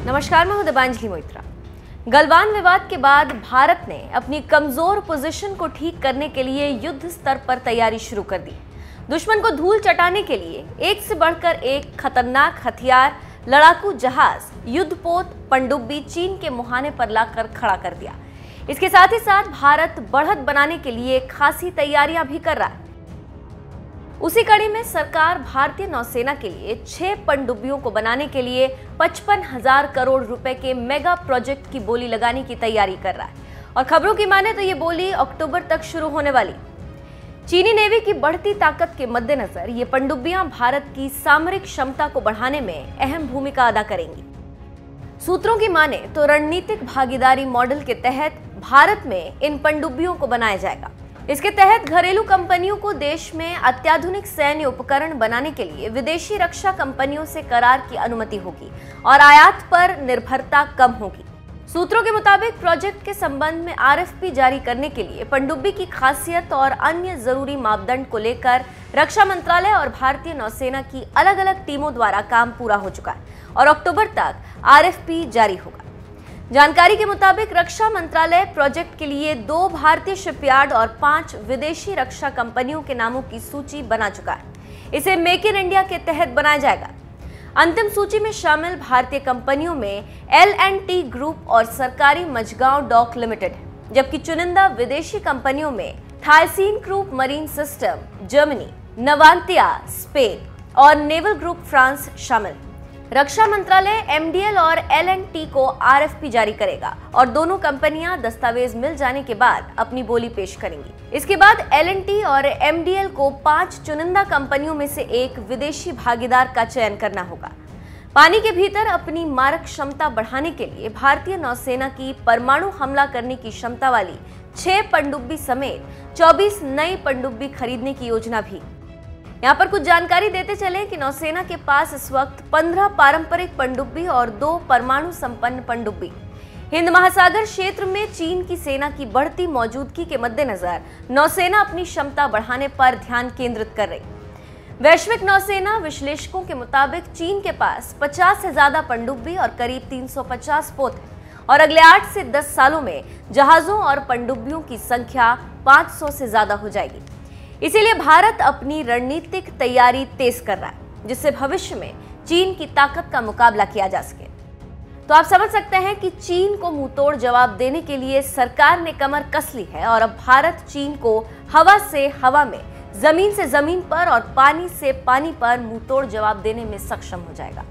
नमस्कार, मैं हूं दीपांजलि मोइत्रा। गलवान विवाद के बाद भारत ने अपनी कमजोर पोजीशन को ठीक करने के लिए युद्ध स्तर पर तैयारी शुरू कर दी। दुश्मन को धूल चटाने के लिए एक से बढ़कर एक खतरनाक हथियार, लड़ाकू जहाज, युद्धपोत, पनडुब्बी चीन के मुहाने पर लाकर खड़ा कर दिया। इसके साथ ही साथ भारत बढ़त बनाने के लिए खासी तैयारियां भी कर रहा है। उसी कड़ी में सरकार भारतीय नौसेना के लिए 6 पनडुब्बियों को बनाने के लिए 55,000 करोड़ रुपए के मेगा प्रोजेक्ट की बोली लगाने की तैयारी कर रहा है और खबरों की माने तो ये बोली अक्टूबर तक शुरू होने वाली। चीनी नेवी की बढ़ती ताकत के मद्देनजर ये पनडुब्बियां भारत की सामरिक क्षमता को बढ़ाने में अहम भूमिका अदा करेंगी। सूत्रों की माने तो रणनीतिक भागीदारी मॉडल के तहत भारत में इन पनडुब्बियों को बनाया जाएगा। इसके तहत घरेलू कंपनियों को देश में अत्याधुनिक सैन्य उपकरण बनाने के लिए विदेशी रक्षा कंपनियों से करार की अनुमति होगी और आयात पर निर्भरता कम होगी। सूत्रों के मुताबिक प्रोजेक्ट के संबंध में आरएफपी जारी करने के लिए पनडुब्बी की खासियत और अन्य जरूरी मापदंड को लेकर रक्षा मंत्रालय और भारतीय नौसेना की अलग अलग टीमों द्वारा काम पूरा हो चुका है और अक्टूबर तक आरएफपी जारी होगा। जानकारी के मुताबिक रक्षा मंत्रालय प्रोजेक्ट के लिए 2 भारतीय शिपयार्ड और 5 विदेशी रक्षा कंपनियों के नामों की सूची बना चुका है। इसे मेक इन इंडिया के तहत बनाया जाएगा। अंतिम सूची में शामिल भारतीय कंपनियों में L&T ग्रुप और सरकारी मझगांव डॉक लिमिटेड है, जबकि चुनिंदा विदेशी कंपनियों में Thyssen group marine system Germany, Navantia Spain और नेवल ग्रुप फ्रांस शामिल। रक्षा मंत्रालय MDL और L&T को आरएफपी जारी करेगा और दोनों कंपनियां दस्तावेज मिल जाने के बाद अपनी बोली पेश करेंगी। इसके बाद L&T और MDL को 5 चुनिंदा कंपनियों में से एक विदेशी भागीदार का चयन करना होगा। पानी के भीतर अपनी मारक क्षमता बढ़ाने के लिए भारतीय नौसेना की परमाणु हमला करने की क्षमता वाली 6 पनडुब्बी समेत 24 नई पनडुब्बी खरीदने की योजना भी। यहाँ पर कुछ जानकारी देते चले कि नौसेना के पास इस वक्त 15 पारंपरिक पनडुब्बी और 2 परमाणु संपन्न पनडुब्बी। हिंद महासागर क्षेत्र में चीन की सेना की बढ़ती मौजूदगी के मद्देनजर नौसेना अपनी क्षमता बढ़ाने पर ध्यान केंद्रित कर रही। वैश्विक नौसेना विश्लेषकों के मुताबिक चीन के पास 50 से ज्यादा पनडुब्बी और करीब 350 पोत है और अगले 8 से 10 सालों में जहाजों और पनडुब्बियों की संख्या 500 से ज्यादा हो जाएगी। इसीलिए भारत अपनी रणनीतिक तैयारी तेज कर रहा है, जिससे भविष्य में चीन की ताकत का मुकाबला किया जा सके। तो आप समझ सकते हैं कि चीन को मुंहतोड़ जवाब देने के लिए सरकार ने कमर कस ली है और अब भारत चीन को हवा से हवा में, जमीन से जमीन पर और पानी से पानी पर मुंहतोड़ जवाब देने में सक्षम हो जाएगा।